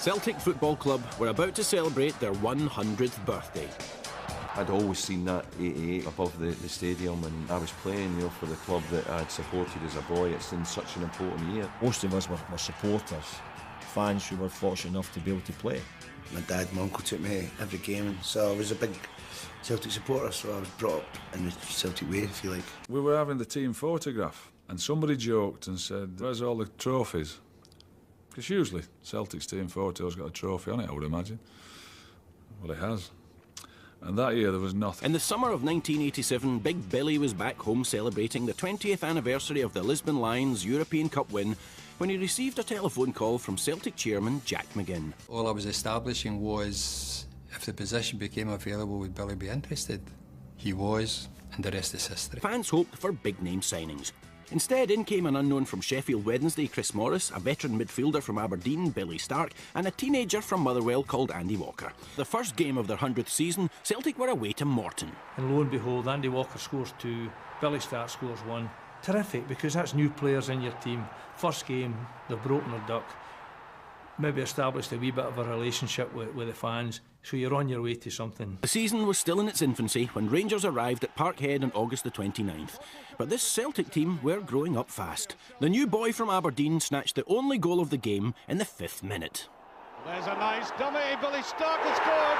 Celtic Football Club were about to celebrate their 100th birthday. I'd always seen that 88 above the stadium, and I was playing, for the club that I'd supported as a boy. It's in such an important year. Most of us were supporters, fans who were fortunate enough to be able to play. My dad and my uncle took me every game, so I was a big Celtic supporter, so I was brought up in the Celtic way, if you like. We were having the team photograph, and somebody joked and said, "Where's all the trophies?" Because usually Celtic's team photo's got a trophy on it, I would imagine. Well, it has. And that year there was nothing. In the summer of 1987, Big Billy was back home celebrating the 20th anniversary of the Lisbon Lions European Cup win when he received a telephone call from Celtic chairman Jack McGinn. All I was establishing was if the position became available, would Billy be interested? He was, and the rest is history. Fans hoped for big-name signings. Instead, in came an unknown from Sheffield Wednesday, Chris Morris, a veteran midfielder from Aberdeen, Billy Stark, and a teenager from Motherwell called Andy Walker. The first game of their 100th season, Celtic were away to Morton. And lo and behold, Andy Walker scores 2, Billy Stark scores 1. Terrific, because that's new players in your team. First game, they've broken their duck. Maybe established a wee bit of a relationship with the fans, so you're on your way to something. The season was still in its infancy when Rangers arrived at Parkhead on August the 29th. But this Celtic team were growing up fast. The new boy from Aberdeen snatched the only goal of the game in the 5th minute. There's a nice dummy, Billy Stark has scored!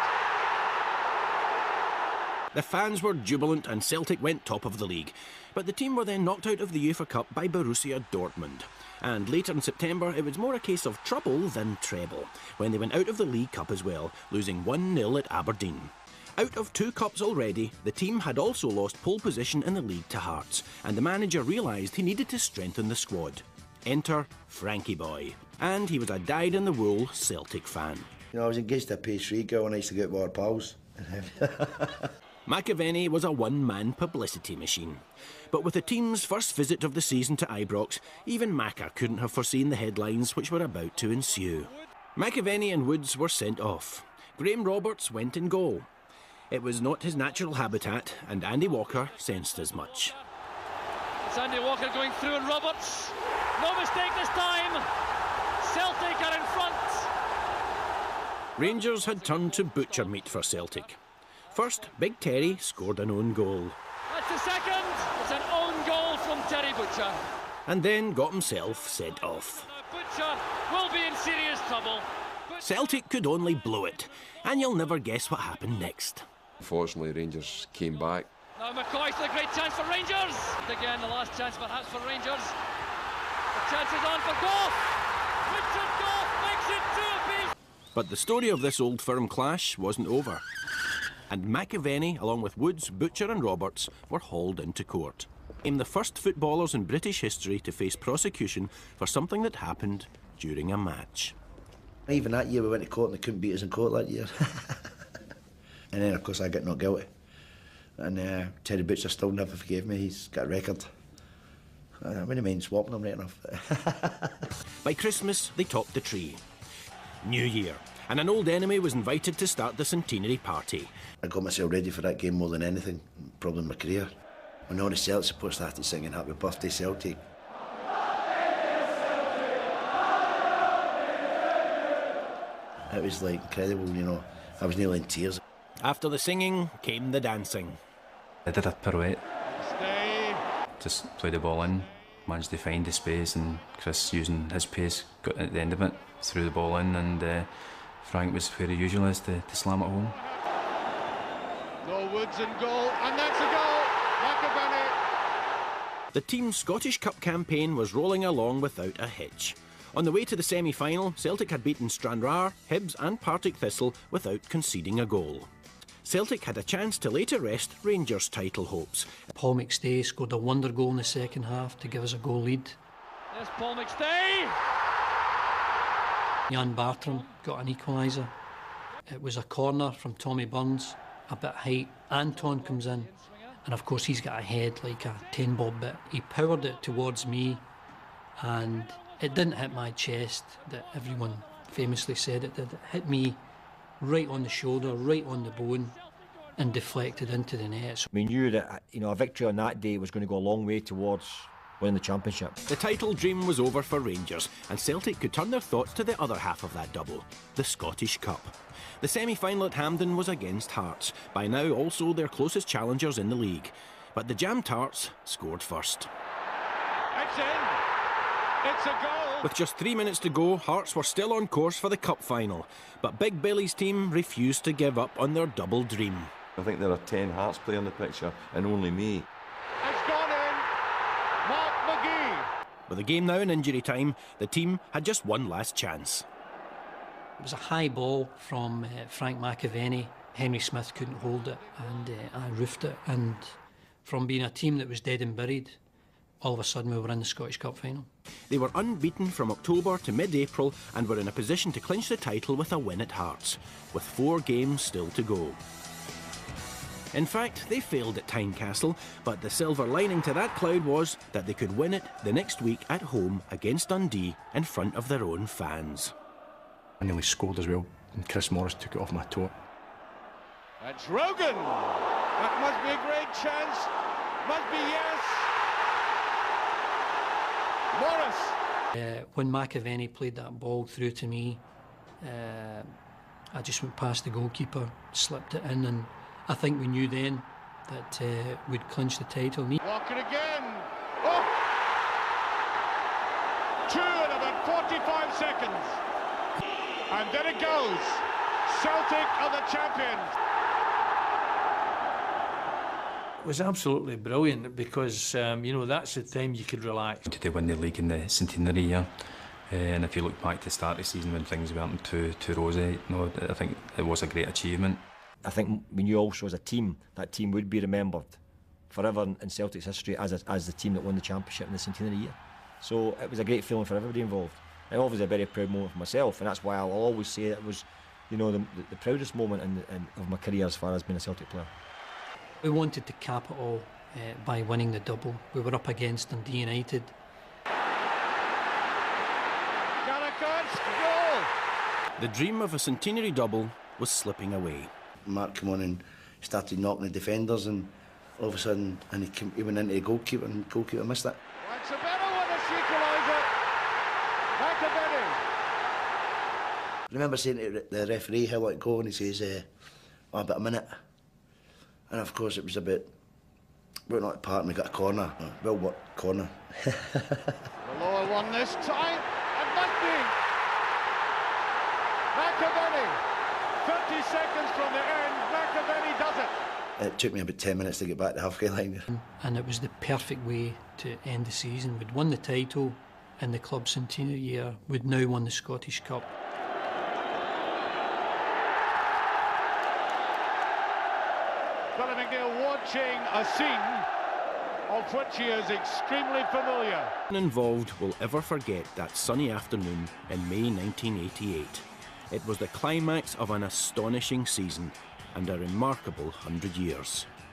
The fans were jubilant and Celtic went top of the league. But the team were then knocked out of the UEFA Cup by Borussia Dortmund. And later in September, it was more a case of trouble than treble, when they went out of the League Cup as well, losing 1-0 at Aberdeen. Out of 2 cups already, the team had also lost pole position in the league to Hearts, and the manager realised he needed to strengthen the squad. Enter Frankie Boy. And he was a dyed-in-the-wool Celtic fan. I was engaged to a pastry girl and I used to go out with our pals. McAvenny was a one-man publicity machine. But with the team's first visit of the season to Ibrox, even Macca couldn't have foreseen the headlines which were about to ensue. McAvenny and Woods were sent off. Graham Roberts went in goal. It was not his natural habitat, and Andy Walker sensed as much. It's Andy Walker going through and Roberts. No mistake this time. Celtic are in front. Rangers had turned to butcher meat for Celtic. First, Big Terry scored an own goal. That's the second. It's an own goal from Terry Butcher. And then got himself sent off. Butcher will be in serious trouble. Celtic could only blow it, and you'll never guess what happened next. Unfortunately, Rangers came back. Now McCoy's a great chance for Rangers. Again, the last chance perhaps for Rangers. The chance is on for Goff. Richard Goff makes it 2 apiece. But the story of this old firm clash wasn't over. And McAvenny, along with Woods, Butcher and Roberts, were hauled into court. Became the first footballers in British history to face prosecution for something that happened during a match. Even that year we went to court and they couldn't beat us in court that year. And then of course I got not guilty. And Terry Butcher still never forgave me, he's got a record. I wouldn't mind swapping him right enough. By Christmas, they topped the tree. New Year, and an old enemy was invited to start the centenary party. I got myself ready for that game more than anything, probably in my career. When all the Celtic supporters started singing Happy Birthday Celtic. It was like incredible, I was nearly in tears. After the singing came the dancing. I did a pirouette. Just played the ball in, managed to find the space, and Chris, using his pace, got at the end of it, threw the ball in, and Frank was where he usually is to slam it home. No Woods in goal, and that's a goal! McAvenny! The team's Scottish Cup campaign was rolling along without a hitch. On the way to the semi-final, Celtic had beaten Stranraer, Hibs and Partick Thistle without conceding a goal. Celtic had a chance to later rest Rangers' title hopes. Paul McStay scored a wonder goal in the second half to give us a goal lead. There's Paul McStay! Jan Bartram got an equaliser. It was a corner from Tommy Burns, a bit height. Anton comes in, and of course he's got a head like a 10-bob bit. He powered it towards me, and it didn't hit my chest, that everyone famously said it did. It hit me right on the shoulder, right on the bone, and deflected into the net. We knew that a victory on that day was going to go a long way towards winning the championship. The title dream was over for Rangers, and Celtic could turn their thoughts to the other half of that double, the Scottish Cup. The semi-final at Hampden was against Hearts, by now also their closest challengers in the league. But the Jam Tarts scored first. It's in! It's a goal! With just 3 minutes to go, Hearts were still on course for the cup final, but Big Billy's team refused to give up on their double dream. I think there are 10 Hearts players on the picture, and only me. It's gone in! Mark McGee! With the game now in injury time, the team had just one last chance. It was a high ball from Frank McAvenny. Henry Smith couldn't hold it, and I roofed it. And from being a team that was dead and buried, all of a sudden we were in the Scottish Cup final. They were unbeaten from October to mid-April and were in a position to clinch the title with a win at Hearts, with 4 games still to go. In fact, they failed at Tynecastle, but the silver lining to that cloud was that they could win it the next week at home against Dundee in front of their own fans. I nearly scored as well, and Chris Morris took it off my toe. It's Rogan! That must be a great chance. Must be yes. Morris! When McAvenny played that ball through to me, I just went past the goalkeeper, slipped it in, and I think we knew then that we'd clinch the title. Walker again! Oh! 2 in about 45 seconds. And there it goes. Celtic are the champions. It was absolutely brilliant because, you know, that's the time you could relax. To win the league in the centenary year, and if you look back to the start of the season when things went to rosy, no, I think it was a great achievement. I think we knew also as a team, that team would be remembered forever in Celtic's history as the team that won the championship in the centenary year. So it was a great feeling for everybody involved. And obviously a very proud moment for myself, and that's why I'll always say it was, you know, the proudest moment of my career as far as being a Celtic player. We wanted to cap it all by winning the double. We were up against Dundee United. Gallagher's goal! The dream of a centenary double was slipping away. Mark came on and started knocking the defenders, and all of a sudden, he went into the goalkeeper, and the goalkeeper missed it. That's a better one, a equaliser. McAvenny. I remember saying to the referee how it go, and he says, oh, about a minute. And of course it was about not the part, and we got a corner. Well, what corner? The lower one this time. It must be. McAvenny. 30 seconds from the end, McAvenny does it. It took me about 10 minutes to get back to the halfway line. And it was the perfect way to end the season. We'd won the title in the club centenary year. We'd now won the Scottish Cup. Billy McNeil watching a scene of which he is extremely familiar. No one involved will ever forget that sunny afternoon in May 1988. It was the climax of an astonishing season and a remarkable 100 years.